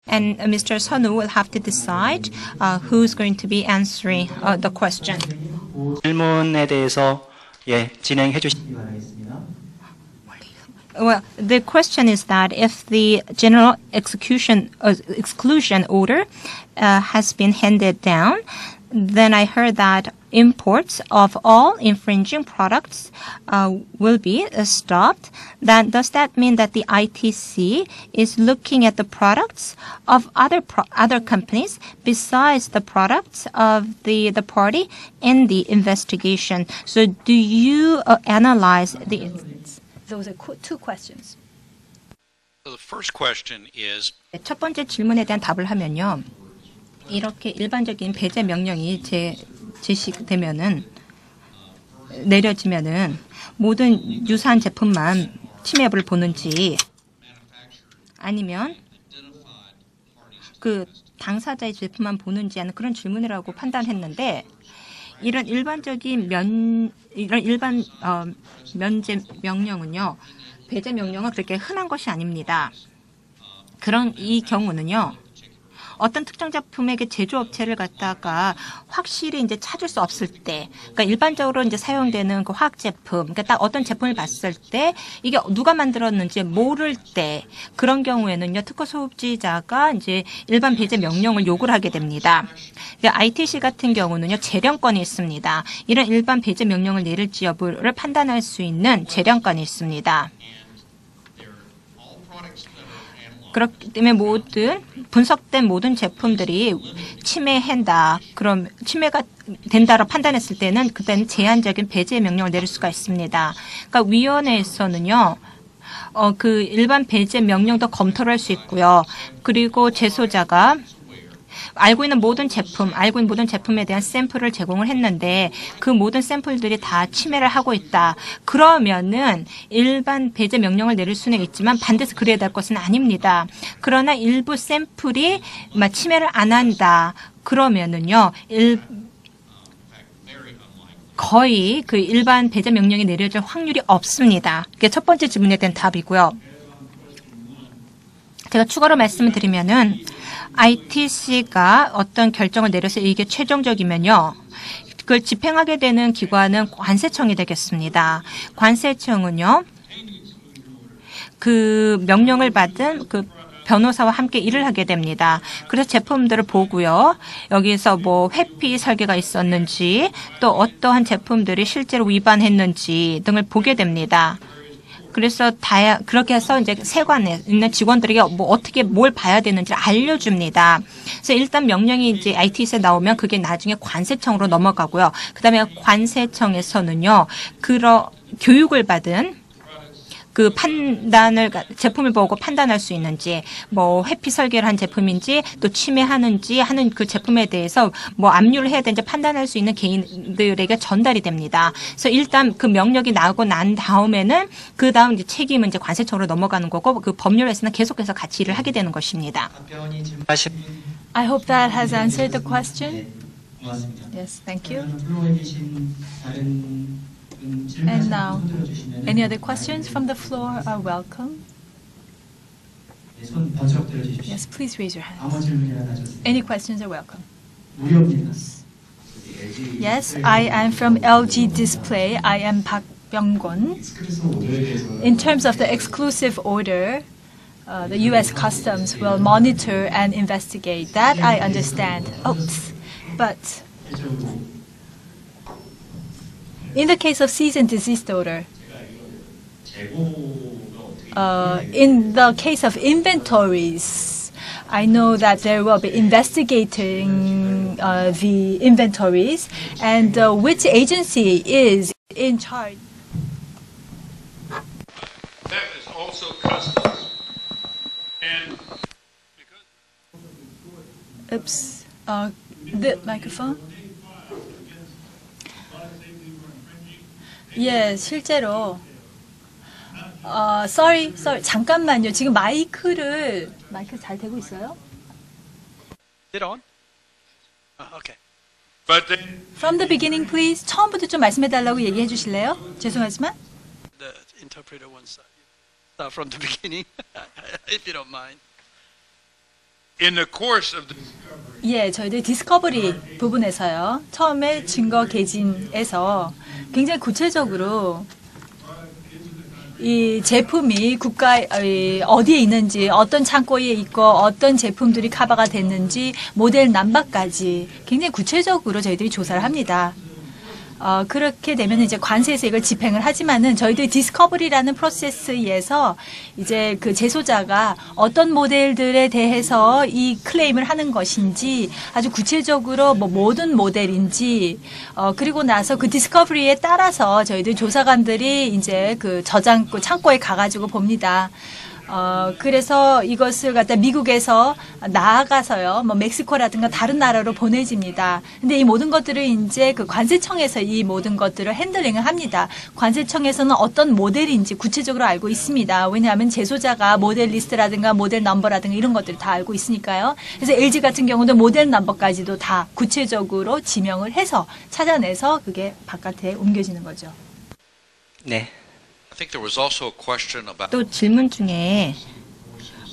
And Mr. Sonu will have to decide who's going to be answering the question. 질문에 대해서 진행해 주시기 바라겠습니다. Well, the question is that if the general exclusion order has been handed down, then I heard that imports of all infringing products will be stopped. Then does that mean that the ITC is looking at the products of other companies besides the products of the party in the investigation? So do you analyze the... Those are two questions. So the first question is 첫 번째 질문에 대한 답을 하면요. 이렇게 일반적인 배제 명령이 제시되면은 내려지면은 모든 유사한 제품만 침해 여부를 보는지 아니면 그 당사자의 제품만 보는지 하는 그런 질문이라고 판단했는데 이런 일반적인 면제 명령은요. 배제 명령은 그렇게 흔한 것이 아닙니다. 그런 이 경우는요. 어떤 특정 제품에게 제조업체를 갖다가 확실히 이제 찾을 수 없을 때, 그러니까 일반적으로 이제 사용되는 그 화학 제품, 그러니까 딱 어떤 제품을 봤을 때 이게 누가 만들었는지 모를 때 그런 경우에는요 특허 소유자가 이제 일반 배제 명령을 요구를 하게 됩니다. 그러니까 ITC 같은 경우는요 재량권이 있습니다. 이런 일반 배제 명령을 내릴지 여부를 판단할 수 있는 재량권이 있습니다. 그렇기 때문에 분석된 모든 제품들이 침해한다. 그럼 침해가 된다고 판단했을 때는 그때는 제한적인 배제 명령을 내릴 수가 있습니다. 그러니까 위원회에서는요. 그 일반 배제 명령도 검토를 할 수 있고요. 그리고 제소자가 알고 있는 모든 제품에 대한 샘플을 제공을 했는데 그 모든 샘플들이 다 침해를 하고 있다. 그러면은 일반 배제 명령을 내릴 수는 있지만 반드시 그래야 될 것은 아닙니다. 그러나 일부 샘플이 침해를 안 한다. 그러면은요. 거의 그 일반 배제 명령이 내려질 확률이 없습니다. 그게 첫 번째 질문에 대한 답이고요. 제가 추가로 말씀을 드리면은 ITC가 어떤 결정을 내려서 이게 최종적이면요. 그걸 집행하게 되는 기관은 관세청이 되겠습니다. 관세청은요. 그 명령을 받은 그 변호사와 함께 일을 하게 됩니다. 그래서 제품들을 보고요. 여기서 뭐 회피 설계가 있었는지 또 어떠한 제품들이 실제로 위반했는지 등을 보게 됩니다. 그래서 그렇게 해서 이제 세관에 있는 직원들에게 뭐 어떻게 뭘 봐야 되는지를 알려줍니다. 그래서 일단 명령이 이제 ITC에 나오면 그게 나중에 관세청으로 넘어가고요. 그다음에 관세청에서는요, 교육을 받은 그 판단을 제품을 보고 판단할 수 있는지 뭐 회피 설계를 한 제품인지 또 침해하는지 하는 그 제품에 대해서 뭐 압류를 해야 되는지 판단할 수 있는 개인들에게 전달이 됩니다. 그래서 일단 그 명령이 나오고 난 다음에는 그 다음 이제 책임은 이제 관세청으로 넘어가는 거고 그 법률에서는 계속해서 같이 일을 하게 되는 것입니다. I hope that has answered the question. Yes, thank you. And now, any other questions from the floor are welcome. Yes, please raise your hands. Any questions are welcome. Yes, I am from LG Display. I am Park Byung-gon. In terms of the exclusive order, the U.S. Customs will monitor and investigate. That I understand. But in the case of cease and desist order, in the case of inventories, I know that there will be investigating the inventories and which agency is in charge. that is also customs. And Oops. The microphone? 예, 실제로 sorry. 잠깐만요. 지금 마이크 잘 되고 있어요? it on? Okay. But From the beginning, please. 처음부터 좀 말씀해 달라고 얘기해 주실래요? 죄송하지만. the interpreter wants start from the beginning, if you don't mind. in the course of the 예, 저희들 디스커버리 부분에서요. 처음에 증거 개진에서 굉장히 구체적으로 이 제품이 국가에 어디에 있는지, 어떤 창고에 있고 어떤 제품들이 커버가 됐는지 모델 넘버까지 굉장히 구체적으로 저희들이 조사를 합니다. 그렇게 되면 이제 관세에서 이걸 집행을 하지만은 저희들 디스커버리라는 프로세스에서 이제 그 제소자가 어떤 모델들에 대해서 이 클레임을 하는 것인지 아주 구체적으로 뭐 모든 모델인지 그리고 나서 그 디스커버리에 따라서 저희들 조사관들이 이제 그 저장고 창고에 가가지고 봅니다. 그래서 이것을 갖다 미국에서 나아가서요, 뭐 멕시코라든가 다른 나라로 보내집니다. 근데 이 모든 것들을 이제 그 관세청에서 이 모든 것들을 핸들링을 합니다. 관세청에서는 어떤 모델인지 구체적으로 알고 있습니다. 왜냐하면 제소자가 모델 리스트라든가 모델 넘버라든가 이런 것들을 다 알고 있으니까요. 그래서 LG 같은 경우도 모델 넘버까지도 다 구체적으로 지명을 해서 찾아내서 그게 바깥에 옮겨지는 거죠. 네. I think there was also a question about 또 질문 중에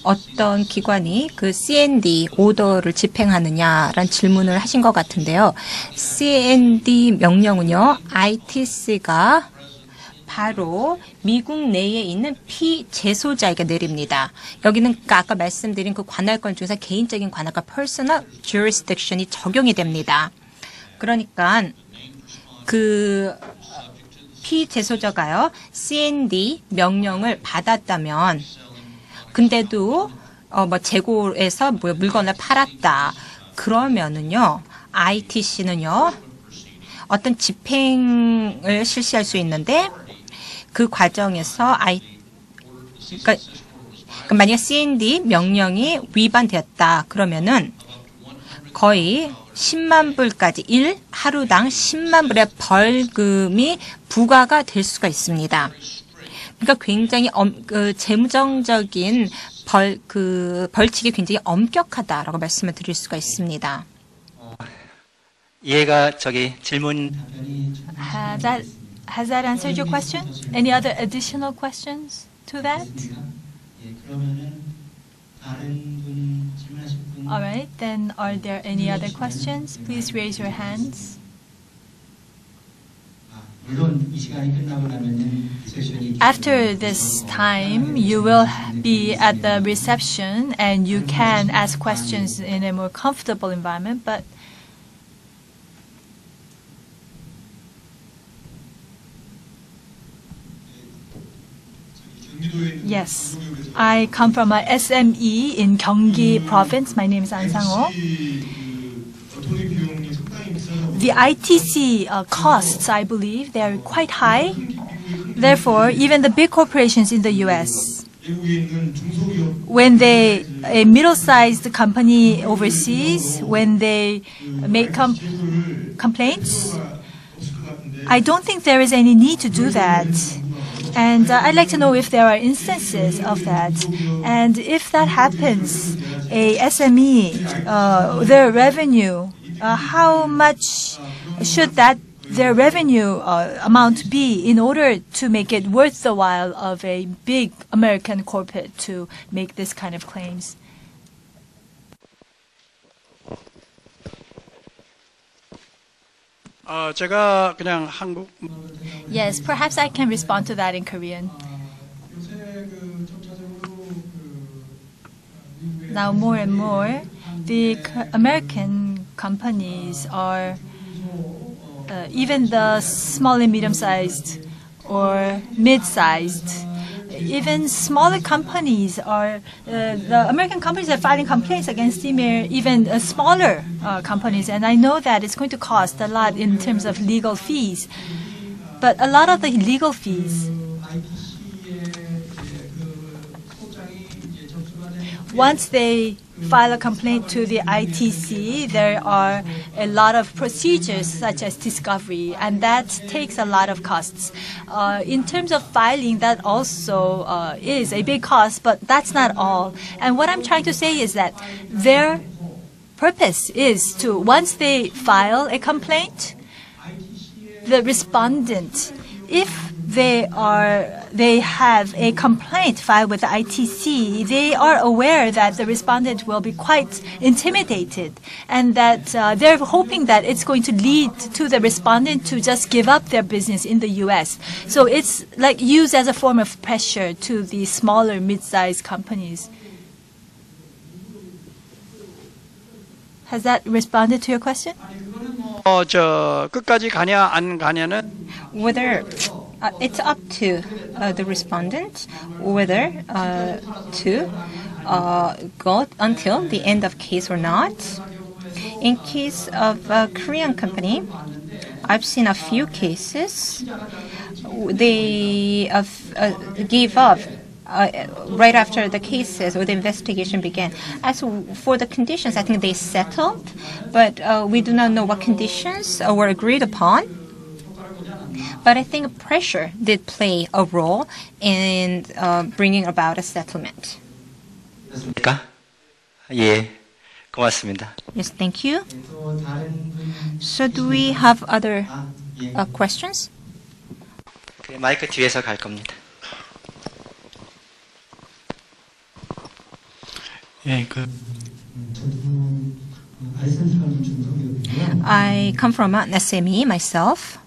어떤 기관이 그 C&D 오더를 집행하느냐라는 질문을 하신 것 같은데요. C&D 명령은요, ITC가 바로 미국 내에 있는 피제소자에게 내립니다. 여기는 아까 말씀드린 그 관할권 중에서 개인적인 관할권 personal jurisdiction이 적용이 됩니다. 그러니까 그 피제소자가요, C&D 명령을 받았다면, 근데도 뭐 재고에서 뭐 물건을 팔았다. 그러면은요, ITC는요, 어떤 집행을 실시할 수 있는데 그 과정에서 그러니까 만약 C&D 명령이 위반되었다. 그러면은 거의 10만 불까지 하루당 10만 불의 벌금이 부과가 될 수가 있습니다. 그러니까 굉장히 재무정적인 벌칙이 굉장히 엄격하다라고 말씀을 드릴 수가 있습니다. 이해가 질문 Has that answered your question? Any other additional questions to that? All right, then are there any other questions? Please raise your hands. After this time, you will be at the reception and you can ask questions in a more comfortable environment, but yes, I come from a SME in Gyeonggi province. My name is An Sang-ho. The ITC costs, I believe, they are quite high. Therefore, even the big corporations in the U.S., when a middle-sized company overseas, when they make complaints, I don't think there is any need to do that. And I'd like to know if there are instances of that. And if that happens, a SME, their revenue, how much should their revenue amount be in order to make it worth the while of a big American corporate to make this kind of claims? 제가 그냥 한국 Yes, perhaps I can respond to that in Korean. Now more and more, the American companies are, even the small and medium-sized or mid-sized, even smaller companies are, the American companies are filing complaints against even smaller companies. And I know that it's going to cost a lot in terms of legal fees. But a lot of the legal fees, once they file a complaint to the ITC, there are a lot of procedures such as discovery, and that takes a lot of costs. In terms of filing, that also is a big cost, but that's not all. And what I'm trying to say is that their purpose is to, once they file a complaint, the respondent, if they have a complaint filed with the ITC, they are aware that the respondent will be quite intimidated, and that they're hoping that it's going to lead to the respondent to just give up their business in the U.S. So it's like used as a form of pressure to the smaller, mid-sized companies. Has that responded to your question? 끝까지 가냐 안 가냐는 Whether it's up to the respondent whether to go until the end of case or not. In case of a Korean company, I've seen a few cases. They gave up right after the cases or the investigation began. As for the conditions, I think they settled, but we do not know what conditions were agreed upon. But I think pressure did play a role in bringing about a settlement. 예, 고맙습니다. Yes, thank you. So do we have other questions? 그 마이크 뒤에서 갈 겁니다. 예, I come from an SME myself.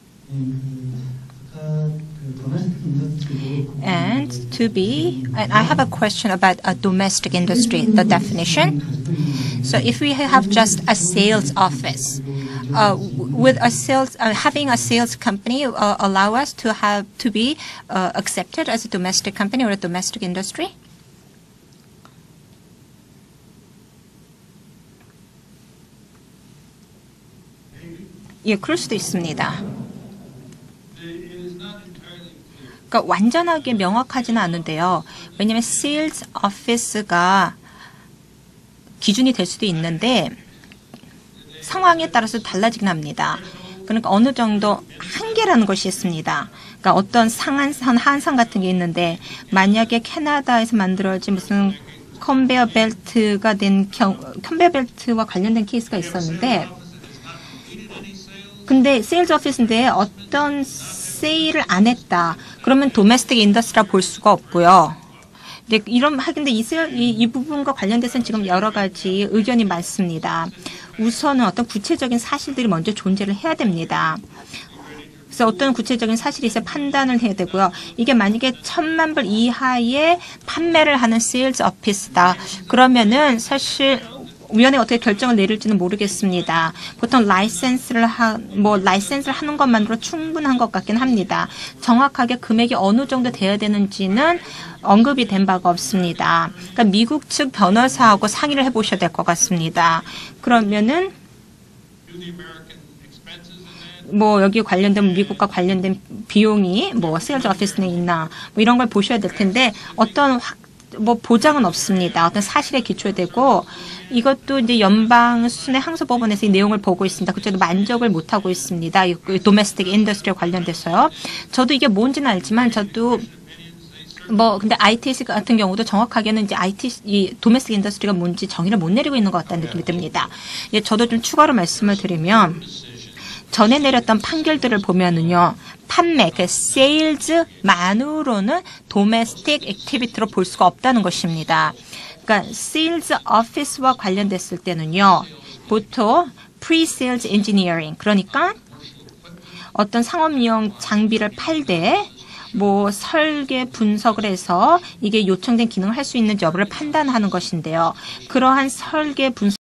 And I have a question about a domestic industry, the definition. So if we have just a sales office, with a having a sales company allow us to be accepted as a domestic company or a domestic industry? 예, 그럴 수도 있습니다. 그러니까 완전하게 명확하지는 않은데요. 왜냐하면 sales office가 기준이 될 수도 있는데 상황에 따라서 달라지긴 합니다. 그러니까 어느 정도 한계라는 것이 있습니다. 그러니까 어떤 상한선, 하한선 같은 게 있는데 만약에 캐나다에서 만들어진 무슨 컨베어 벨트가 된 컨베어 벨트와 관련된 케이스가 있었는데 근데 세일즈 오피스인데 어떤 세일을 안 했다. 그러면 도메스틱 인더스트리라 볼 수가 없고요. 근데 근데 이 부분과 관련돼서는 지금 여러 가지 의견이 많습니다. 우선은 어떤 구체적인 사실들이 먼저 존재를 해야 됩니다. 그래서 어떤 구체적인 사실이 있어야 판단을 해야 되고요. 이게 만약에 1,000만 불 이하의 판매를 하는 세일즈 오피스다. 그러면은 사실 위원회가 어떻게 결정을 내릴지는 모르겠습니다. 보통 라이센스를 하는 것만으로 충분한 것 같긴 합니다. 정확하게 금액이 어느 정도 돼야 되는지는 언급이 된 바가 없습니다. 그러니까 미국 측 변호사하고 상의를 해보셔야 될 것 같습니다. 그러면은 여기 관련된 미국과 관련된 비용이 세일즈 오피스에 있나 이런 걸 보셔야 될 텐데 어떤 보장은 없습니다. 어떤 사실에 기초되고 이것도 이제 연방 수준의 항소법원에서 이 내용을 보고 있습니다. 그쪽도 만족을 못 하고 있습니다. 도메스틱 인더스트리에 관련돼서요. 저도 이게 뭔지는 알지만 저도 근데 ITS 같은 경우도 정확하게는 이제 이 도메스틱 인더스트리가 뭔지 정의를 못 내리고 있는 것 같다는 느낌이 듭니다. 예, 저도 좀 추가로 말씀을 드리면 전에 내렸던 판결들을 보면은요, 판매, 세일즈만으로는 도메스틱 액티비티로 볼 수가 없다는 것입니다. 그러니까 세일즈 오피스와 관련됐을 때는요, 보통 pre-sales engineering, 그러니까 어떤 상업용 장비를 팔 때 설계 분석을 해서 이게 요청된 기능을 할 수 있는 여부를 판단하는 것인데요. 그러한 설계 분석